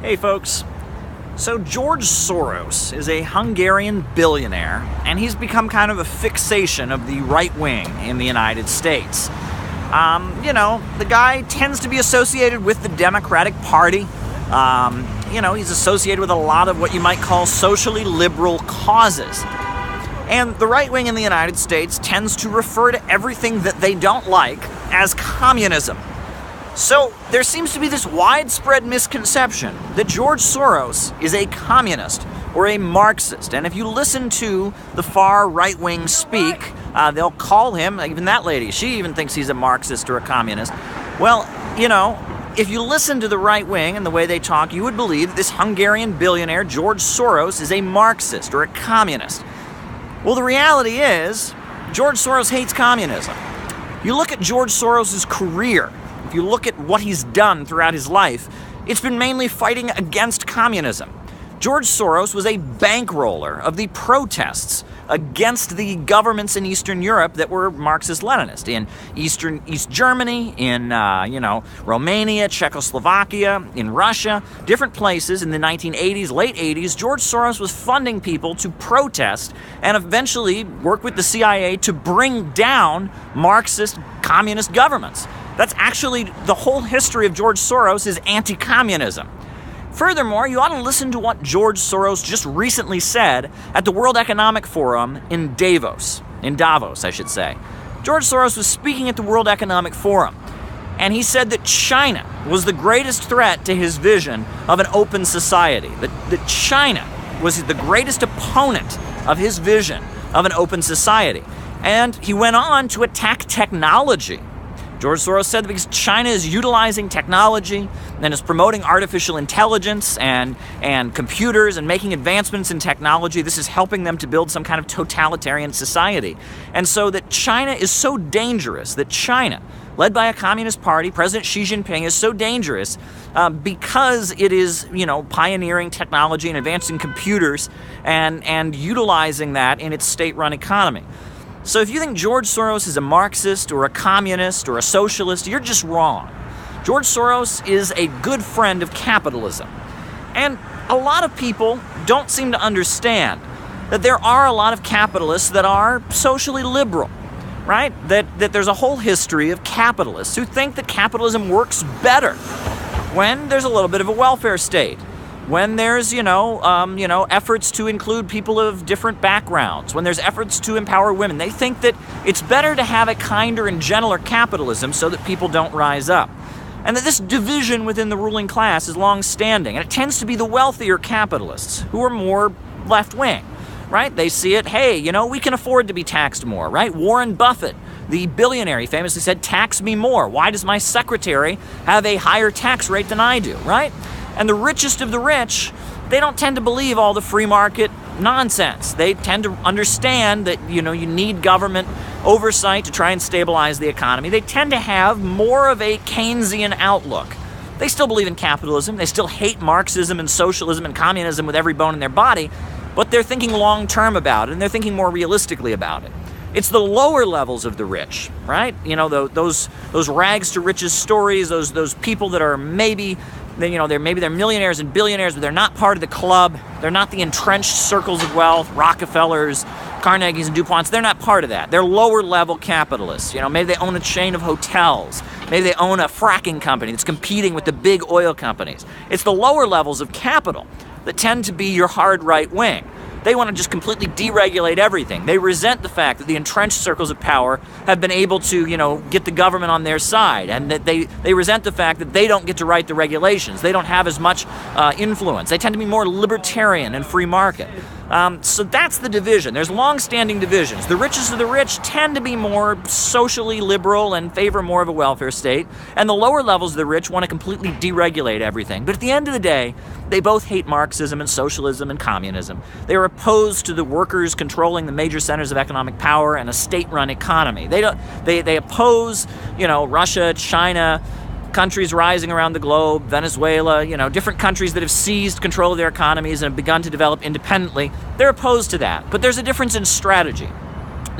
Hey folks, so George Soros is a Hungarian billionaire, and he's become kind of a fixation of the right wing in the United States. The guy tends to be associated with the Democratic Party. He's associated with a lot of what you might call socially liberal causes. And the right wing in the United States tends to refer to everything that they don't like as communism. So there seems to be this widespread misconception that George Soros is a communist or a Marxist. And if you listen to the far right wing speak, they'll call him, even that lady, she even thinks he's a Marxist or a communist. Well, if you listen to the right wing and the way they talk, you would believe that this Hungarian billionaire, George Soros, is a Marxist or a communist. Well, the reality is, George Soros hates communism. You look at George Soros' career, if you look at what he's done throughout his life, it's been mainly fighting against communism. George Soros was a bankroller of the protests against the governments in Eastern Europe that were Marxist-Leninist. In East Germany, in Romania, Czechoslovakia, in Russia, different places in the 1980s, late 80s, George Soros was funding people to protest and eventually work with the CIA to bring down Marxist communist governments. That's actually the whole history of George Soros is anti-communism. Furthermore, you ought to listen to what George Soros just recently said at the World Economic Forum in Davos, I should say. George Soros was speaking at the World Economic Forum, and he said that China was the greatest threat to his vision of an open society, that China was the greatest opponent of his vision of an open society. And he went on to attack technology. George Soros said that because China is utilizing technology and is promoting artificial intelligence and computers and making advancements in technology, this is helping them to build some kind of totalitarian society. And so that China is so dangerous, that China, led by a communist party, President Xi Jinping, is so dangerous because it is, pioneering technology and advancing computers and utilizing that in its state-run economy. So if you think George Soros is a Marxist or a communist or a socialist, you're just wrong. George Soros is a good friend of capitalism. And a lot of people don't seem to understand that there are a lot of capitalists that are socially liberal, right? That there's a whole history of capitalists who think that capitalism works better when there's a little bit of a welfare state. When there's, efforts to include people of different backgrounds, when there's efforts to empower women, they think that it's better to have a kinder and gentler capitalism so that people don't rise up. And that this division within the ruling class is long-standing, and it tends to be the wealthier capitalists who are more left-wing, right? They see it, hey, we can afford to be taxed more, right? Warren Buffett, the billionaire, he famously said, tax me more. Why does my secretary have a higher tax rate than I do, right? And the richest of the rich, they don't tend to believe all the free market nonsense. They tend to understand that, you need government oversight to try and stabilize the economy. They tend to have more of a Keynesian outlook. They still believe in capitalism. They still hate Marxism and socialism and communism with every bone in their body, but they're thinking long-term about it, and they're thinking more realistically about it. It's the lower levels of the rich, right? Those rags to riches stories, those people that are maybe they're millionaires and billionaires, but they're not part of the club. They're not the entrenched circles of wealth, Rockefellers, Carnegies, and DuPonts. They're not part of that. They're lower level capitalists. Maybe they own a chain of hotels. Maybe they own a fracking company that's competing with the big oil companies. It's the lower levels of capital that tend to be your hard right wing. They want to just completely deregulate everything. They resent the fact that the entrenched circles of power have been able to, get the government on their side, and that they resent the fact that they don't get to write the regulations. They don't have as much influence. They tend to be more libertarian and free market. So that's the division. There's long-standing divisions. The richest of the rich tend to be more socially liberal and favor more of a welfare state, and the lower levels of the rich want to completely deregulate everything. But at the end of the day, they both hate Marxism and socialism and communism. They are opposed to the workers controlling the major centers of economic power and a state-run economy. They oppose, Russia, China, countries rising around the globe, Venezuela, different countries that have seized control of their economies and have begun to develop independently. They're opposed to that. But there's a difference in strategy.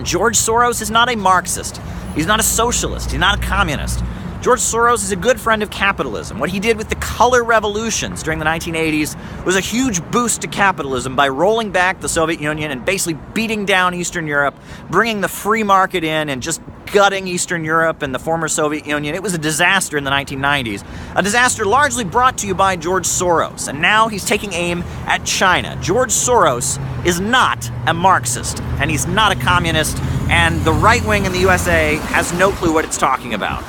George Soros is not a Marxist. He's not a socialist. He's not a communist. George Soros is a good friend of capitalism. What he did with the color revolutions during the 1980s was a huge boost to capitalism by rolling back the Soviet Union and basically beating down Eastern Europe, bringing the free market in and just gutting Eastern Europe and the former Soviet Union. It was a disaster in the 1990s, a disaster largely brought to you by George Soros, and now he's taking aim at China. George Soros is not a Marxist, and he's not a communist, and the right wing in the USA has no clue what it's talking about.